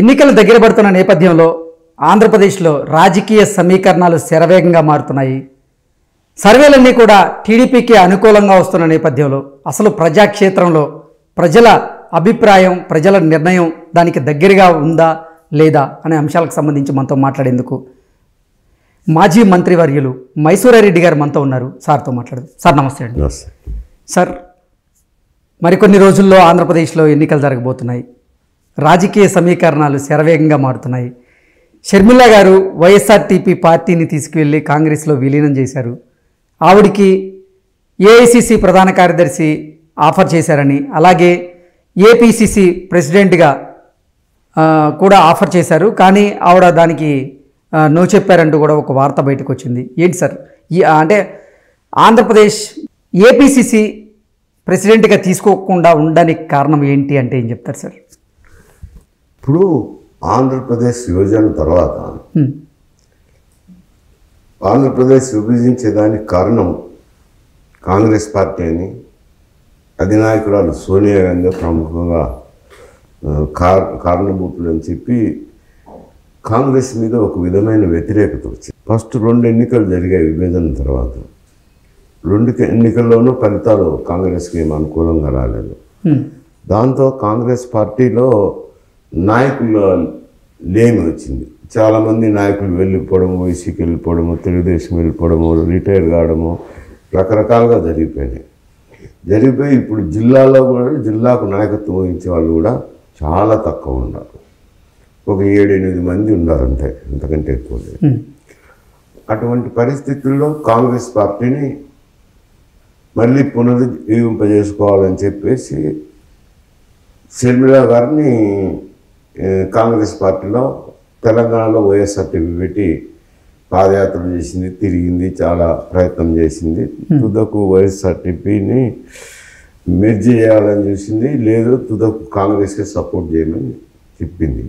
ఎన్నికలు దగ్గర పడుతున్న నేపథ్యంలో ఆంధ్రప్రదేశ్లో రాజకీయ సమీకరణాలు శరవేగంగా మారుతున్నాయి. సర్వేలన్నీ కూడా టీడీపీకి అనుకూలంగా వస్తున్న నేపథ్యంలో అసలు ప్రజాక్షేత్రంలో ప్రజల అభిప్రాయం, ప్రజల నిర్ణయం దానికి దగ్గరగా ఉందా లేదా అనే అంశాలకు సంబంధించి మనతో మాట్లాడేందుకు మాజీ మంత్రివర్యులు మైసూరారెడ్డి గారు మనతో ఉన్నారు. సార్తో మాట్లాడదు. సార్ నమస్తే అండి. సార్, మరికొన్ని రోజుల్లో ఆంధ్రప్రదేశ్లో ఎన్నికలు జరగబోతున్నాయి. రాజకీయ సమీకరణాలు శరవేగంగా మారుతున్నాయి. షర్మిల గారు వైఎస్ఆర్టీపీ పార్టీని తీసుకువెళ్ళి కాంగ్రెస్లో విలీనం చేశారు. ఆవిడికి ఏఐసిసి ప్రధాన కార్యదర్శి ఆఫర్ చేశారని, అలాగే ఏపీసీసీ ప్రెసిడెంట్గా కూడా ఆఫర్ చేశారు. కానీ ఆవిడ దానికి నో చెప్పారంటూ కూడా ఒక వార్త బయటకు వచ్చింది. ఏంటి సార్ అంటే ఆంధ్రప్రదేశ్ ఏపీసీసీ ప్రెసిడెంట్గా తీసుకోకుండా ఉండడానికి కారణం ఏంటి అంటే ఏం చెప్తారు సార్? ఇప్పుడు ఆంధ్రప్రదేశ్ విభజన తర్వాత ఆంధ్రప్రదేశ్ విభజించేదానికి కారణం కాంగ్రెస్ పార్టీ అని అధినాయకురాలు సోనియా గాంధీ ప్రముఖంగా కారణభూతులు అని చెప్పి కాంగ్రెస్ మీద ఒక విధమైన వ్యతిరేకత వచ్చింది. ఫస్ట్ 2 ఎన్నికలు జరిగాయి విభజన తర్వాత. 2 ఎన్నికల్లోనూ ఫలితాలు కాంగ్రెస్కి ఏం అనుకూలంగా రాలేదు. దాంతో కాంగ్రెస్ పార్టీలో నాయకుల లేమి వచ్చింది. చాలామంది నాయకులు వెళ్ళిపోవడము, వైసీకి వెళ్ళిపోవడము, తెలుగుదేశం వెళ్ళిపోవడము, రిటైర్ కావడము రకరకాలుగా జరిగిపోయి ఇప్పుడు జిల్లాలో కూడా జిల్లాకు నాయకత్వం వహించే వాళ్ళు కూడా చాలా తక్కువ ఉన్నారు. ఒక 7-8 మంది ఉన్నారు అంతే, అంతకంటే ఎక్కువ లేదు. అటువంటి పరిస్థితుల్లో కాంగ్రెస్ పార్టీని మళ్ళీ పునరుజ్జీవింపజేసుకోవాలని చెప్పేసి షర్మిల గారిని కాంగ్రెస్ పార్టీలో తెలంగాణలో వైఎస్ఆర్టీపీ పెట్టి పాదయాత్ర చేసింది, తిరిగింది, చాలా ప్రయత్నం చేసింది. తుదకు వైఎస్ఆర్టీపీని మెర్జ్ చేయాలని చూసింది, లేదు తుదకు కాంగ్రెస్కి సపోర్ట్ చేయమని చెప్పింది.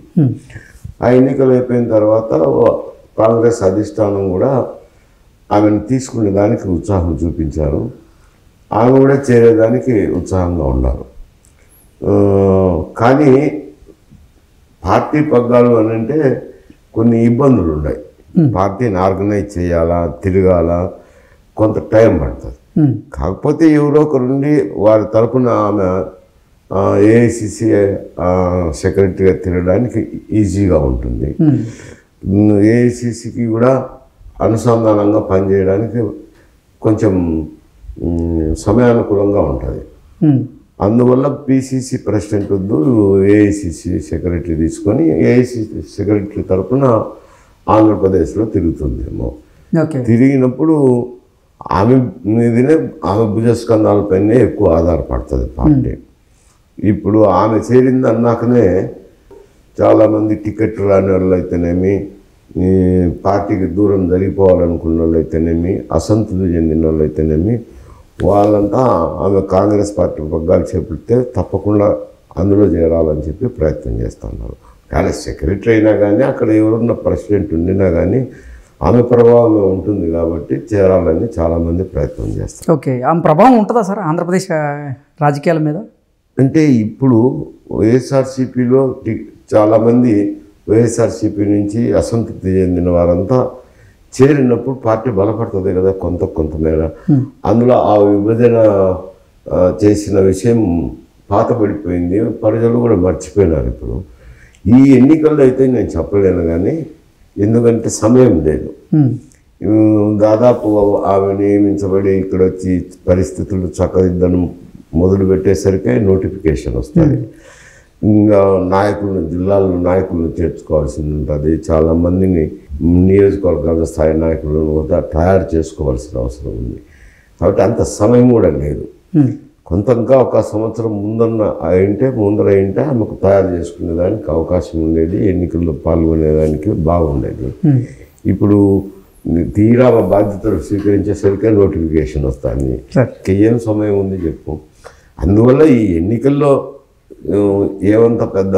ఆ ఎన్నికలు అయిపోయిన తర్వాత కాంగ్రెస్ అధిష్టానం కూడా ఆమెను తీసుకునే దానికి ఉత్సాహం చూపించారు. ఆమె కూడా చేరేదానికి ఉత్సాహంగా ఉన్నారు. కానీ పార్టీ పగ్గాలు అని అంటే కొన్ని ఇబ్బందులు ఉన్నాయి. పార్టీని ఆర్గనైజ్ చేయాలా, తిరగాలా, కొంత టైం పడుతుంది. కాకపోతే ఎవరో ఒకరుండి వారి తరఫున ఆమె ఏఐసిసి సెక్రటరీగా తిరగడానికి ఈజీగా ఉంటుంది. ఏఐసిసికి కూడా అనుసంధానంగా పనిచేయడానికి కొంచెం సమయానుకూలంగా ఉంటుంది. అందువల్ల పిసిసి ప్రెసిడెంట్ వద్దు, ఏఐసిసి సెక్రటరీ తీసుకొని ఏఐసిసి సెక్రటరీ తరఫున ఆంధ్రప్రదేశ్లో తిరుగుతుందేమో. తిరిగినప్పుడు ఆమె మీదనే, ఆమె భుజస్కంధాలపైనే ఎక్కువ ఆధారపడుతుంది పార్టీ. ఇప్పుడు ఆమె చేరింది అన్నాకనే చాలామంది టికెట్ రాని వాళ్ళు అయితేనేమి, పార్టీకి దూరం జరిగిపోవాలనుకున్న వాళ్ళు అయితేనేమి, అసంతృప్తి చెందిన వాళ్ళు అయితేనేమి, వాళ్ళంతా ఆమె కాంగ్రెస్ పార్టీ పగ్గాలు చేపడితే తప్పకుండా అందులో చేరాలని చెప్పి ప్రయత్నం చేస్తున్నారు. కానీ సెక్రటరీ అయినా కానీ అక్కడ ఎవరున్న ప్రెసిడెంట్ ఉండినా కానీ ఆమె ప్రభావం ఉంటుంది కాబట్టి చేరాలని చాలామంది ప్రయత్నం చేస్తారు. ఓకే, ఆమె ప్రభావం ఉంటుందా సార్ ఆంధ్రప్రదేశ్ రాజకీయాల మీద? అంటే ఇప్పుడు వైఎస్ఆర్సీపీలో చాలామంది వైఎస్ఆర్సీపీ నుంచి అసంతృప్తి చెందిన వారంతా చేరినప్పుడు పార్టీ బలపడుతుంది కదా కొంతమేర. అందులో ఆ విభజన చేసిన విషయం పాతబడిపోయింది, ప్రజలు కూడా మర్చిపోయినారు. ఇప్పుడు ఈ ఎన్నికల్లో అయితే నేను చెప్పలేను కానీ, ఎందుకంటే సమయం లేదు. దాదాపు ఆమె నియమించబడి ఇక్కడ వచ్చి పరిస్థితులు చక్కదిద్దడం మొదలు పెట్టేసరికి నోటిఫికేషన్ వస్తుంది. ఇంకా జిల్లాల్లో నాయకులను చేర్చుకోవాల్సి ఉంటుంది. చాలామందిని నియోజకవర్గాల స్థాయి నాయకులను కూడా తయారు చేసుకోవాల్సిన అవసరం ఉంది. కాబట్టి అంత సమయం కూడా లేదు. కొంతగా ఒక సంవత్సరం ముందర అయింటే ఆమెకు తయారు చేసుకునేదానికి అవకాశం ఉండేది, ఎన్నికల్లో పాల్గొనేదానికి బాగుండేది. ఇప్పుడు తీరా బాధ్యతలు స్వీకరించేసరికి నోటిఫికేషన్ వస్తుంది. ఏం సమయం ఉంది చెప్పు. అందువల్ల ఈ ఎన్నికల్లో ఏమంత పెద్ద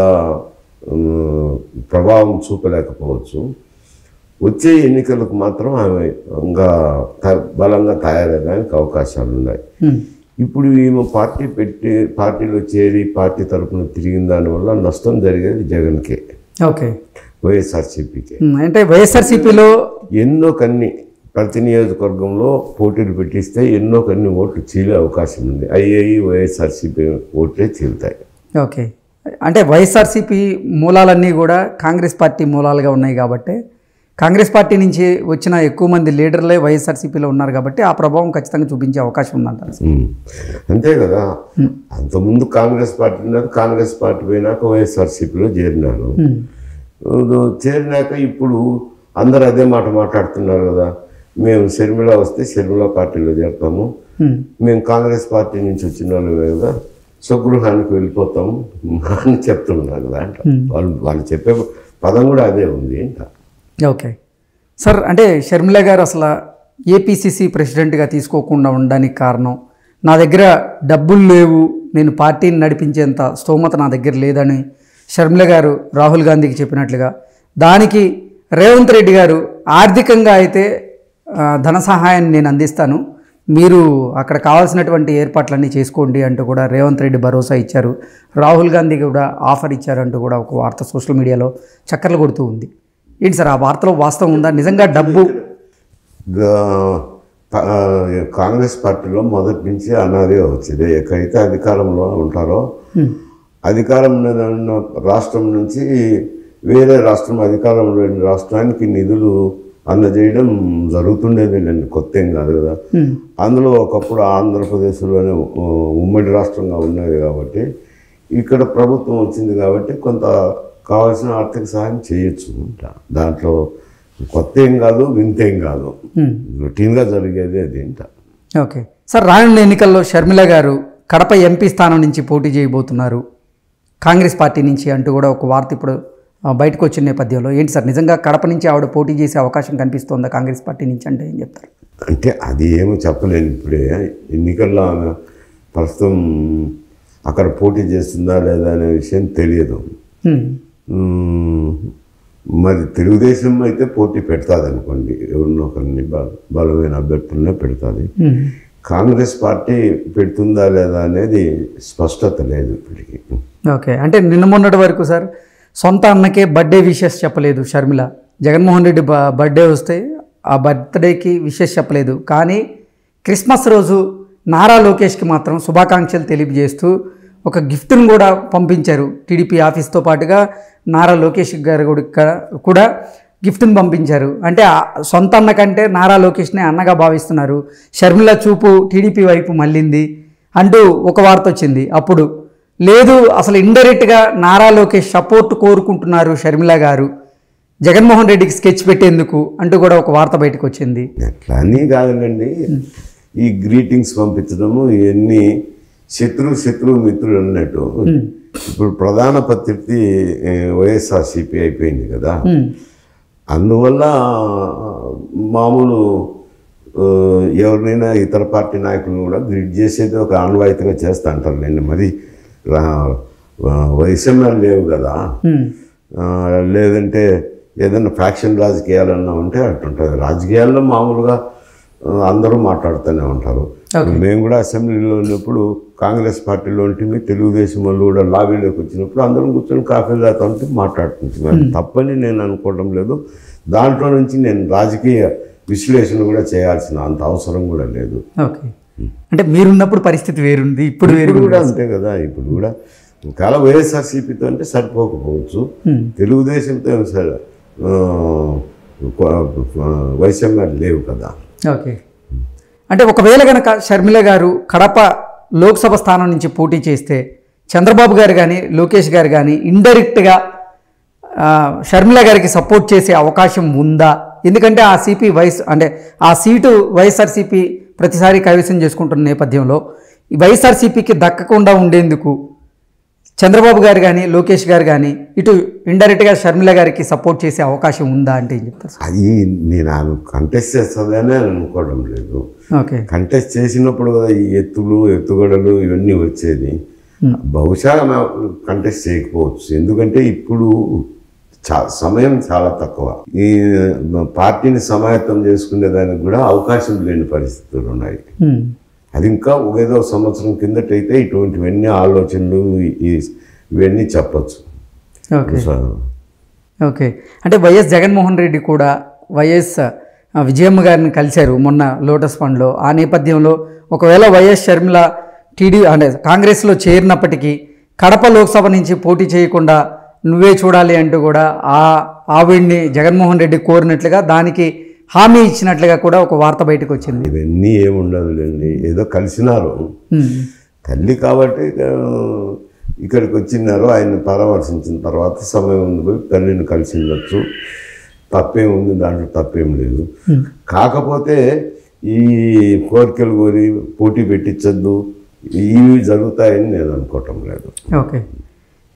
ప్రభావం చూపలేకపోవచ్చు. వచ్చే ఎన్నికలకు మాత్రం ఆమె ఇంకా బలంగా తయారయ్యడానికి అవకాశాలు ఉన్నాయి. ఇప్పుడు ఈమె పార్టీలో చేరి పార్టీ తరఫున తిరిగిన దానివల్ల నష్టం జరిగేది జగన్కే. ఓకే. వైఎస్ఆర్సీపీకి. అంటే వైఎస్ఆర్సీపీలో ఎన్నో కన్ని ప్రతి నియోజకవర్గంలో పోటీలు పెట్టిస్తే ఎన్నో కన్ని ఓట్లు చీలే అవకాశం ఉంది. అయ్యాయి వైఎస్ఆర్సీపీ ఓట్లే చీలుతాయి. ఓకే. అంటే వైఎస్ఆర్సీపీ మూలాలన్నీ కూడా కాంగ్రెస్ పార్టీ మూలాలుగా ఉన్నాయి కాబట్టి కాంగ్రెస్ పార్టీ నుంచి వచ్చిన ఎక్కువ మంది లీడర్లే వైఎస్ఆర్సీపీలో ఉన్నారు కాబట్టి ఆ ప్రభావం ఖచ్చితంగా చూపించే అవకాశం ఉందంటారు. అంతే కదా. అంతకుముందు కాంగ్రెస్ పార్టీ ఉన్నారు, కాంగ్రెస్ పార్టీ పోయినాక వైఎస్ఆర్సీపీలో చేరినాను. చేరినాక ఇప్పుడు అందరు అదే మాట మాట్లాడుతున్నారు కదా, మేము షర్మిల వస్తే షర్మిల పార్టీలో చేరుతాము, మేము కాంగ్రెస్ పార్టీ నుంచి వచ్చిన వాళ్ళమే కదా స్వగృహానికి వెళ్ళిపోతాము అని చెప్తున్నారు కదా అంట. వాళ్ళు చెప్పే పదం కూడా అదే ఉంది అంట. Okay sir. అంటే షర్మిల గారు అసలు ఏపీసీసీ ప్రెసిడెంట్గా తీసుకోకుండా ఉండడానికి కారణం, నా దగ్గర డబ్బులు లేవు, నేను పార్టీని నడిపించేంత స్తోమత నా దగ్గర లేదని షర్మిల గారు రాహుల్ గాంధీకి చెప్పినట్లుగా, దానికి రేవంత్ రెడ్డి గారు ఆర్థికంగా అయితే ధన సహాయాన్ని నేను అందిస్తాను, మీరు అక్కడ కావాల్సినటువంటి ఏర్పాట్లన్నీ చేసుకోండి అంటూ కూడా రేవంత్ రెడ్డి భరోసా ఇచ్చారు. రాహుల్ గాంధీ కూడా ఆఫర్ ఇచ్చారంటూ కూడా ఒక వార్త సోషల్ మీడియాలో చక్కర్లు కొడుతూ ఉంది. ఏంటి సార్ ఆ వార్తలో వాస్తవం ఉందా? నిజంగా డబ్బు కాంగ్రెస్ పార్టీలో మొదటి నుంచి అనాదే వచ్చింది. ఎక్కడైతే అధికారంలో ఉంటారో అధికారం రాష్ట్రం నుంచి వేరే రాష్ట్రం అధికారంలో రాష్ట్రానికి నిధులు అందజేయడం జరుగుతుండేది, కొత్త ఏం కాదు కదా. అందులో ఒకప్పుడు ఆంధ్రప్రదేశ్లోనే ఉమ్మడి రాష్ట్రంగా ఉన్నది కాబట్టి ఇక్కడ ప్రభుత్వం వచ్చింది కాబట్టి కొంత కావాల్సిన ఆర్థిక సహాయం చేయొచ్చు. దాంట్లో కొత్త ఏం కాదు, వింత ఏం కాదు, రొటీన్గా జరిగేది అది ఇంట. Okay sir. రానున్న ఎన్నికల్లో షర్మిల గారు కడప ఎంపీ స్థానం నుంచి పోటీ చేయబోతున్నారు కాంగ్రెస్ పార్టీ నుంచి అంటూ కూడా ఒక వార్త ఇప్పుడు బయటకు వచ్చిన నేపథ్యంలో ఏంటి సార్ నిజంగా కడప నుంచి ఆవిడ పోటీ చేసే అవకాశం కనిపిస్తుందా కాంగ్రెస్ పార్టీ నుంచి అంటే ఏం చెప్తారు? అంటే అది ఏమో చెప్పలేను. ఇప్పుడే ఎన్నికల్లో ఆమె ప్రస్తుతం అక్కడ పోటీ చేస్తుందా లేదా అనే విషయం తెలియదు. మరి తెలుగుదేశం అయితే పోటీ పెడతాది అనుకోండి, ఎవరినో ఒకరిని బలమైన అభ్యర్థులనే పెడతాది. కాంగ్రెస్ పార్టీ పెడుతుందా లేదా అనేది స్పష్టత లేదు ఇప్పటికీ. ఓకే. అంటే నిన్న మొన్నటి వరకు సార్ సొంత అన్నకే బర్త్డే విషెస్ చెప్పలేదు షర్మిల. జగన్మోహన్ రెడ్డి బర్త్డే వస్తే ఆ బర్త్డేకి విషెస్ చెప్పలేదు, కానీ క్రిస్మస్ రోజు నారా లోకేష్కి మాత్రం శుభాకాంక్షలు తెలియజేస్తూ ఒక గిఫ్ట్ను కూడా పంపించారు. టీడీపీ ఆఫీస్తో పాటుగా నారా లోకేష్ గారు కూడా గిఫ్ట్ని పంపించారు. అంటే సొంత అన్న కంటే నారా లోకేష్నే అన్నగా భావిస్తున్నారు. షర్మిల చూపు టీడీపీ వైపు మళ్ళింది అంటూ ఒక వార్త వచ్చింది. అప్పుడు లేదు, అసలు ఇండైరెక్ట్గా నారా లోకేష్ సపోర్ట్ కోరుకుంటున్నారు షర్మిల గారు జగన్మోహన్ రెడ్డికి స్కెచ్ పెట్టేందుకు అంటూ కూడా ఒక వార్త బయటకు వచ్చింది. అట్లా అని కాదండి, ఈ గ్రీటింగ్స్ పంపించడము ఇవన్నీ శత్రువు మిత్రులు అన్నట్టు. ఇప్పుడు ప్రధాన ప్రత్యర్థి వైఎస్ఆర్సీపీ అయిపోయింది కదా, అందువల్ల మామూలు ఎవరినైనా ఇతర పార్టీ నాయకులను కూడా గ్రిడ్ చేసేది ఒక ఆన్వాయితీగా చేస్తా అంటారు. నేను మరి వైషమ్యాలు లేవు కదా, లేదంటే ఏదైనా ఫ్యాక్షన్ రాజకీయాలన్నా ఉంటే అట్టుంటుంది. రాజకీయాల్లో మామూలుగా అందరూ మాట్లాడుతూనే ఉంటారు. మేము కూడా అసెంబ్లీలో ఉన్నప్పుడు కాంగ్రెస్ పార్టీలో ఉంటుంది, తెలుగుదేశం వాళ్ళు కూడా లాబీలోకి వచ్చినప్పుడు అందరం కూర్చొని కాఫీలు తాగుతూ ఉంటే మాట్లాడుకుంటున్నాం. తప్పని నేను అనుకోవడం లేదు. దాంట్లో నుంచి నేను రాజకీయ విశ్లేషణ కూడా చేయాల్సిన అంత అవసరం కూడా లేదు. ఓకే. అంటే మీరున్నప్పుడు పరిస్థితి వేరుంది, ఇప్పుడు వేరు కూడా అంతే కదా. ఇప్పుడు కూడా ఒకవేళ వైఎస్ఆర్సీపీతో అంటే సరిపోకపోవచ్చు, తెలుగుదేశంతో వైషమ్యాలు లేవు కదా. ఓకే. అంటే ఒకవేళ కనుక షర్మిల గారు కడప లోక్సభ స్థానం నుంచి పోటీ చేస్తే చంద్రబాబు గారు కానీ లోకేష్ గారు కానీ ఇండైరెక్ట్గా షర్మిల గారికి సపోర్ట్ చేసే అవకాశం ఉందా? ఎందుకంటే ఆ సీటు వైఎస్ఆర్సీపీ ప్రతిసారి కైవసం చేసుకుంటున్న నేపథ్యంలో వైఎస్ఆర్సీపీకి దక్కకుండా ఉండేందుకు చంద్రబాబు గారు కానీ లోకేష్ గారు కానీ ఇటు ఇండైరెక్ట్గా షర్మిల గారికి సపోర్ట్ చేసే అవకాశం ఉందా అంటే ఏం చెప్తారు? అది నేను కంటెస్ట్ చేస్తుందనే అనుకోవడం లేదు. ఓకే. కంటెస్ట్ చేసినప్పుడు కదా ఈ ఎత్తుగడలు ఇవన్నీ వచ్చేది. బహుశా కంటెస్ట్ చేయకపోవచ్చు, ఎందుకంటే ఇప్పుడు సమయం చాలా తక్కువ. ఈ పార్టీని సమాయత్తం చేసుకునే దానికి కూడా అవకాశం లేని పరిస్థితులు ఉన్నాయి. అది ఇంకా ఏదో సంవత్సరం కిందటైతే ఇటువంటివన్నీ ఆలోచనలు ఇవన్నీ చెప్పచ్చు. ఓకే, అంటే వైఎస్ జగన్మోహన్ రెడ్డి కూడా వైఎస్ విజయమ్మ గారిని కలిశారు మొన్న లోటస్ ఫండ్లో. ఆ నేపథ్యంలో ఒకవేళ వైఎస్ షర్మిల అంటే కాంగ్రెస్లో చేరినప్పటికీ కడప లోక్సభ నుంచి పోటీ చేయకుండా నువ్వే చూడాలి అంటూ కూడా ఆవిడ్ని జగన్మోహన్ రెడ్డి కోరినట్లుగా, దానికి హామీ ఇచ్చినట్లుగా కూడా ఒక వార్త బయటకు వచ్చింది. ఇవన్నీ ఏముండదులేండి, ఏదో కలిసినారు తల్లి కాబట్టి ఇక్కడికి వచ్చినారు. ఆయన పరామర్శించిన తర్వాత సమయం ఉంది పోయి తల్లిని కలిసి ఉండొచ్చు, తప్పేం ఉంది, దాంట్లో తప్పేం లేదు. కాకపోతే ఈ కోరికలు కోరి పోటీ పెట్టించద్దు, ఇవి జరుగుతాయని నేను అనుకోవటం లేదు. ఓకే.